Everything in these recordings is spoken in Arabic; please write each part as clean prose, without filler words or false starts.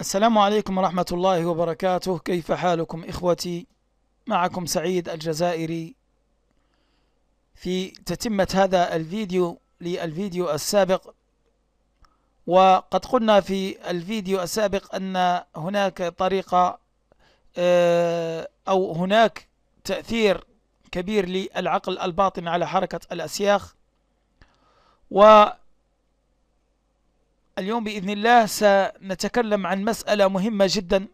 السلام عليكم ورحمة الله وبركاته. كيف حالكم إخوتي؟ معكم سعيد الجزائري في تتمة هذا الفيديو للفيديو السابق. وقد قلنا في الفيديو السابق أن هناك طريقة أو هناك تأثير كبير للعقل الباطن على حركة الأسياخ. واليوم بإذن الله سنتكلم عن مسألة مهمة جدا،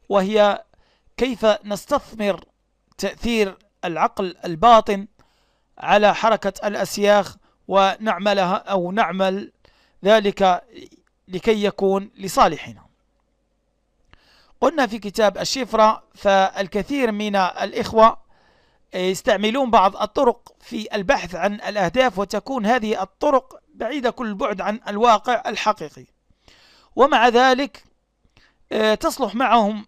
وهي كيف نستثمر تأثير العقل الباطن على حركة الأسياخ ونعملها أو نعمل ذلك لكي يكون لصالحنا. قلنا في كتاب الشفرة فالكثير من الإخوة يستعملون بعض الطرق في البحث عن الأهداف، وتكون هذه الطرق بعيدة كل البعد عن الواقع الحقيقي، ومع ذلك تصلح معهم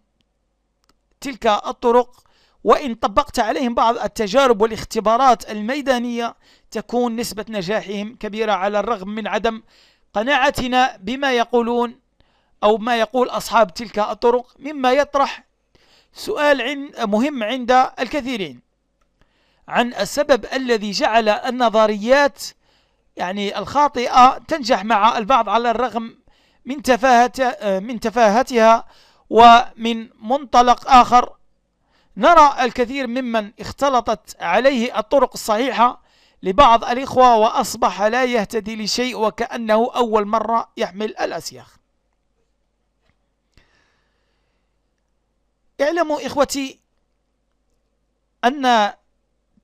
تلك الطرق، وإن طبقت عليهم بعض التجارب والاختبارات الميدانية تكون نسبة نجاحهم كبيرة، على الرغم من عدم قناعتنا بما يقولون أو ما يقول أصحاب تلك الطرق، مما يطرح سؤال مهم عند الكثيرين عن السبب الذي جعل النظريات الخاطئة تنجح مع البعض على الرغم من تفاهتها. ومن منطلق آخر نرى الكثير ممن اختلطت عليه الطرق الصحيحة لبعض الإخوة وأصبح لا يهتدي لشيء وكأنه أول مرة يحمل الأسياخ. اعلموا إخوتي أن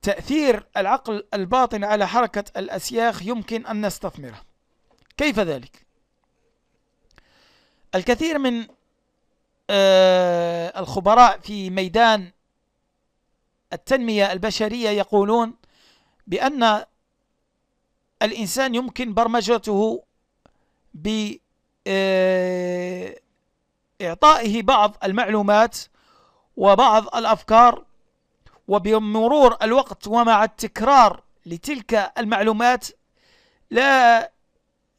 تأثير العقل الباطن على حركة الأسياخ يمكن أن نستثمره. كيف ذلك؟ الكثير من الخبراء في ميدان التنمية البشرية يقولون بأن الإنسان يمكن برمجته بإعطائه بعض المعلومات وبعض الأفكار، وبمرور الوقت ومع التكرار لتلك المعلومات لا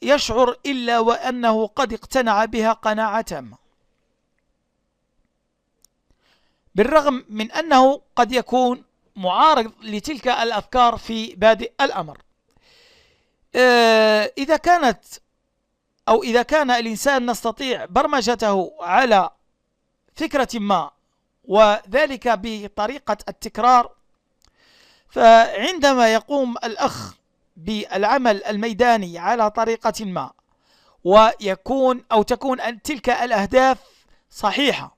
يشعر إلا وأنه قد اقتنع بها قناعة تامة، بالرغم من أنه قد يكون معارض لتلك الأفكار في بادئ الأمر. إذا كان الإنسان نستطيع برمجته على فكرة ما، وذلك بطريقة التكرار، فعندما يقوم الأخ بالعمل الميداني على طريقة ما تكون تلك الأهداف صحيحة،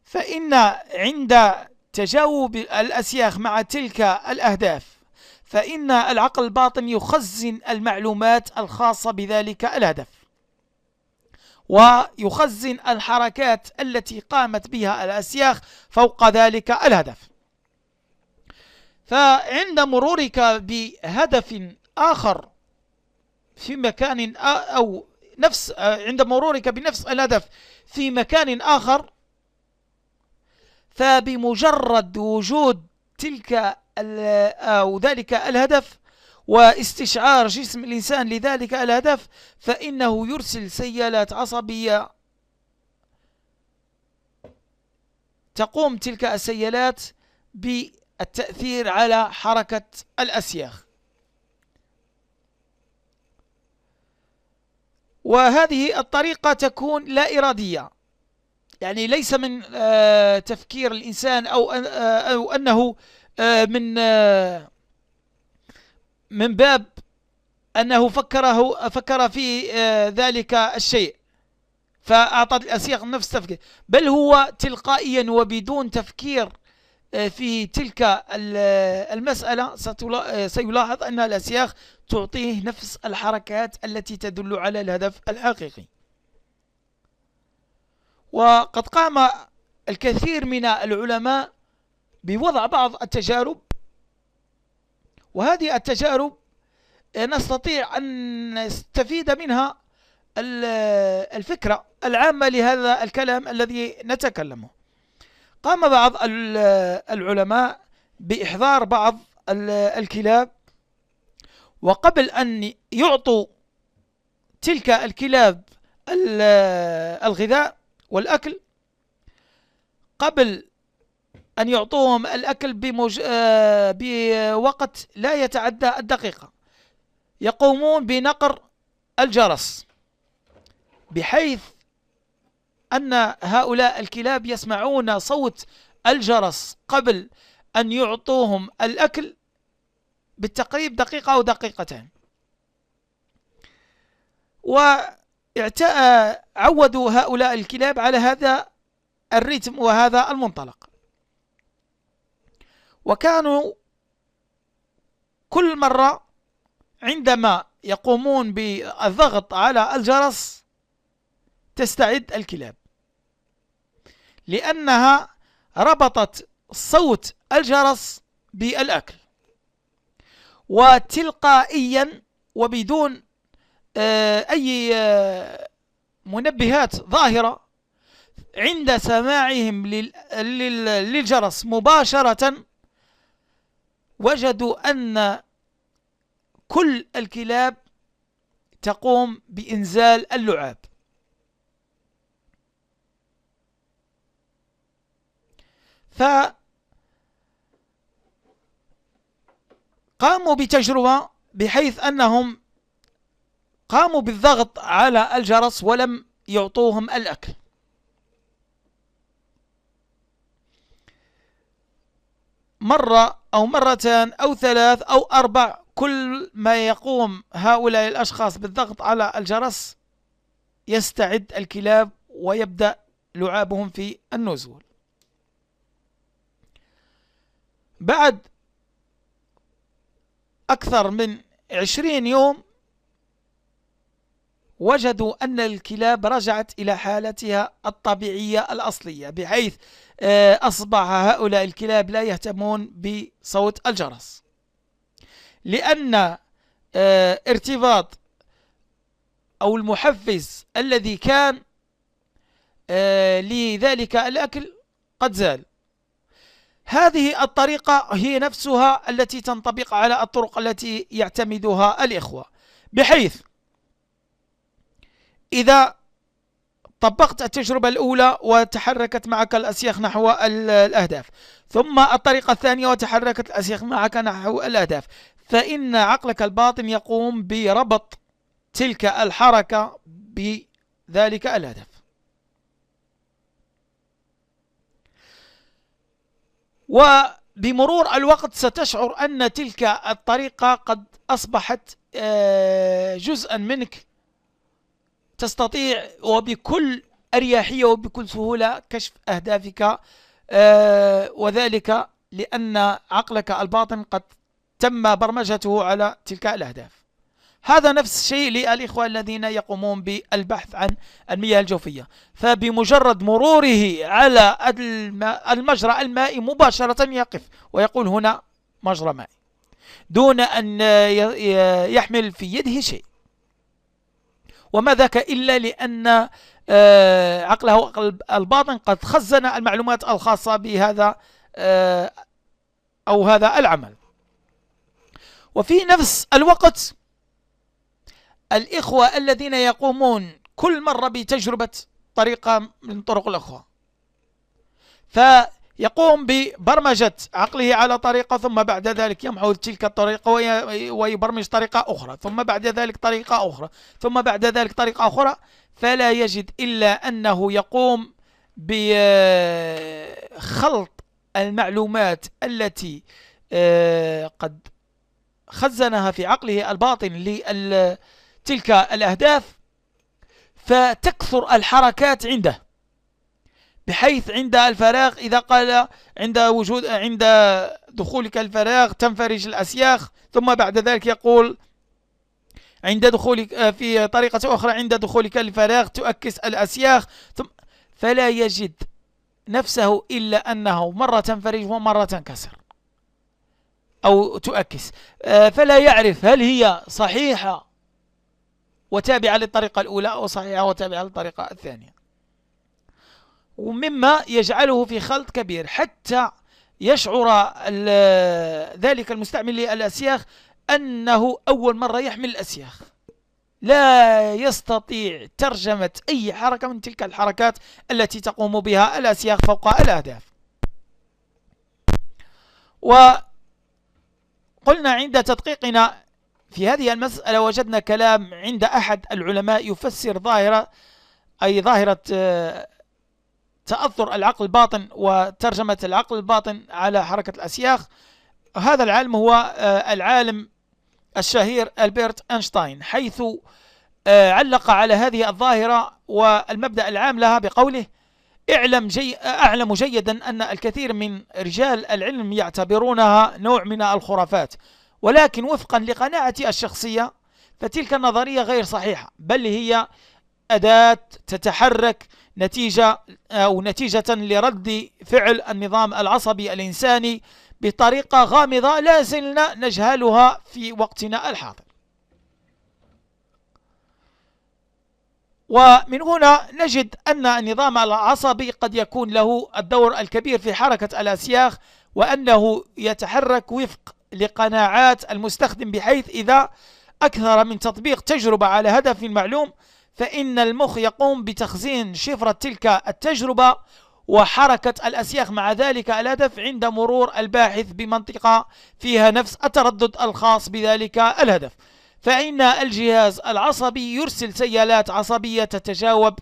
فإن عند تجاوب الأسياخ مع تلك الأهداف فإن العقل الباطن يخزن المعلومات الخاصة بذلك الهدف، ويخزن الحركات التي قامت بها الأسياخ فوق ذلك الهدف. فعند مرورك بهدف آخر في مكان عند مرورك بنفس الهدف في مكان آخر، فبمجرد وجود تلك أو ذلك الهدف واستشعار جسم الإنسان لذلك الهدف، فإنه يرسل سيالات عصبية تقوم تلك السيالات بالتأثير على حركة الأسياخ. وهذه الطريقة تكون لا إرادية، ليس من تفكير الإنسان أو أنه من باب أنه فكر في ذلك الشيء فأعطت الأسياخ نفس تفكير، بل هو تلقائيا وبدون تفكير في تلك المسألة سيلاحظ أن الأسياخ تعطيه نفس الحركات التي تدل على الهدف الحقيقي. وقد قام الكثير من العلماء بوضع بعض التجارب، وهذه التجارب نستطيع أن نستفيد منها الفكرة العامة لهذا الكلام الذي نتكلمه. قام بعض العلماء بإحضار بعض الكلاب، وقبل أن يعطوا تلك الكلاب الغذاء والأكل قبل أن يعطوهم الأكل بوقت لا يتعدى الدقيقة، يقومون بنقر الجرس بحيث أن هؤلاء الكلاب يسمعون صوت الجرس قبل أن يعطوهم الأكل بالتقريب دقيقة أو دقيقتين. وعودوا هؤلاء الكلاب على هذا الريتم وهذا المنطلق، وكانوا كل مرة عندما يقومون بالضغط على الجرس تستعد الكلاب، لأنها ربطت صوت الجرس بالأكل، وتلقائيا وبدون أي منبهات ظاهرة عند سماعهم للجرس مباشرة وجدوا أن كل الكلاب تقوم بإنزال اللعاب. فقاموا بتجربة بحيث أنهم قاموا بالضغط على الجرس ولم يعطوهم الأكل. مرة أو مرتين أو ثلاث أو أربع، كل ما يقوم هؤلاء الأشخاص بالضغط على الجرس يستعد الكلاب ويبدأ لعابهم في النزول. بعد أكثر من 20 يوم وجدوا أن الكلاب رجعت إلى حالتها الطبيعية الأصلية، بحيث أصبح هؤلاء الكلاب لا يهتمون بصوت الجرس، لأن ارتباط أو المحفز الذي كان لذلك الأكل قد زال. هذه الطريقة هي نفسها التي تنطبق على الطرق التي يعتمدها الإخوة، بحيث إذا طبقت التجربة الأولى وتحركت معك الأسياخ نحو الأهداف، ثم الطريقة الثانية وتحركت الأسياخ معك نحو الأهداف، فإن عقلك الباطن يقوم بربط تلك الحركة بذلك الهدف. وبمرور الوقت ستشعر أن تلك الطريقة قد أصبحت جزءا منك، تستطيع وبكل أريحية وبكل سهولة كشف أهدافك، وذلك لأن عقلك الباطن قد تم برمجته على تلك الأهداف. هذا نفس الشيء للإخوة الذين يقومون بالبحث عن المياه الجوفية، فبمجرد مروره على المجرى المائي مباشرة يقف ويقول هنا مجرى مائي، دون أن يحمل في يده شيء. وما ذاك إلا لأن عقله الباطن قد خزن المعلومات الخاصة بهذا أو هذا العمل. وفي نفس الوقت الإخوة الذين يقومون كل مرة بتجربة طريقة من طرق الأخوة، فيقوم ببرمجة عقله على طريقة، ثم بعد ذلك يمحو تلك الطريقة ويبرمج طريقة أخرى، ثم بعد ذلك طريقة أخرى، ثم بعد ذلك طريقة أخرى، فلا يجد إلا أنه يقوم بخلط المعلومات التي قد خزنها في عقله الباطن لتلك الأهداف، فتكثر الحركات عنده، بحيث عند الفراغ إذا قال عند دخولك الفراغ تنفرج الأسياخ، ثم بعد ذلك يقول عند دخولك في طريقة أخرى عند دخولك الفراغ تؤكس الأسياخ، فلا يجد نفسه إلا أنه مرة تنفرج ومرة تنكسر أو تؤكس، فلا يعرف هل هي صحيحة وتابعة للطريقة الأولى أو صحيحة وتابعة للطريقة الثانية، ومما يجعله في خلط كبير حتى يشعر ذلك المستعمل للأسياخ أنه أول مرة يحمل الأسياخ، لا يستطيع ترجمة أي حركة من تلك الحركات التي تقوم بها الأسياخ فوق الأهداف. وقلنا عند تدقيقنا في هذه المسألة وجدنا كلام عند أحد العلماء يفسر ظاهرة تأثر العقل الباطن وترجمة العقل الباطن على حركة الأسياخ. هذا العالم هو العالم الشهير ألبرت أينشتاين، حيث علق على هذه الظاهرة والمبدأ العام لها بقوله: أعلم جيدا أن الكثير من رجال العلم يعتبرونها نوع من الخرافات، ولكن وفقا لقناعتي الشخصية فتلك النظرية غير صحيحة، بل هي أداة تتحرك نتيجة لرد فعل النظام العصبي الإنساني بطريقة غامضة لا زلنا نجهلها في وقتنا الحاضر. ومن هنا نجد أن النظام العصبي قد يكون له الدور الكبير في حركة الأسياخ، وأنه يتحرك وفق لقناعات المستخدم، بحيث إذا أكثر من تطبيق تجربة على هدف معلوم فإن المخ يقوم بتخزين شفرة تلك التجربة وحركة الأسياخ مع ذلك الهدف عند مرور الباحث بمنطقة فيها نفس التردد الخاص بذلك الهدف، فإن الجهاز العصبي يرسل سيالات عصبية تتجاوب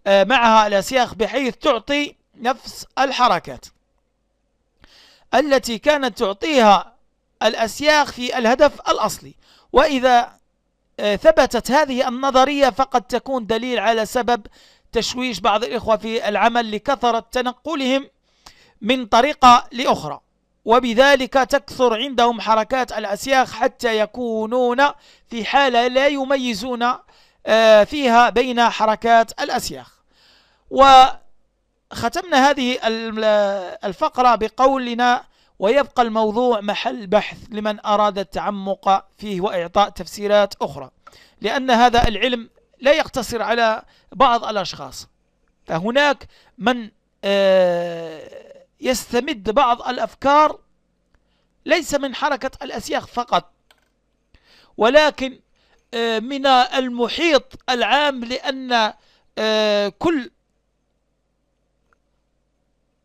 معها الأسياخ بحيث تعطي نفس الحركات التي كانت تعطيها الأسياخ في الهدف الأصلي. وإذا ثبتت هذه النظرية فقد تكون دليل على سبب تشويش بعض الإخوة في العمل لكثرة تنقلهم من طريقة لأخرى، وبذلك تكثر عندهم حركات الأسياخ حتى يكونون في حالة لا يميزون فيها بين حركات الأسياخ. وختمنا هذه الفقرة بقولنا: ويبقى الموضوع محل بحث لمن أراد التعمق فيه وإعطاء تفسيرات أخرى، لأن هذا العلم لا يقتصر على بعض الأشخاص، فهناك من يستمد بعض الأفكار ليس من حركة الأسياخ فقط، ولكن من المحيط العام، لأن كل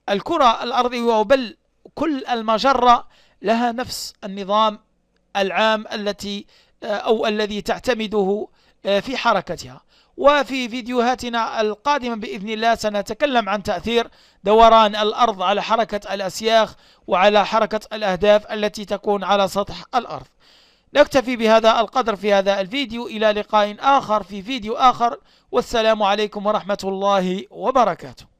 الكرة الأرضية بل كل المجرة لها نفس النظام العام الذي تعتمده في حركتها. وفي فيديوهاتنا القادمة بإذن الله سنتكلم عن تأثير دوران الأرض على حركة الأسياخ وعلى حركة الأهداف التي تكون على سطح الأرض. نكتفي بهذا القدر في هذا الفيديو، إلى لقاء آخر في فيديو آخر، والسلام عليكم ورحمة الله وبركاته.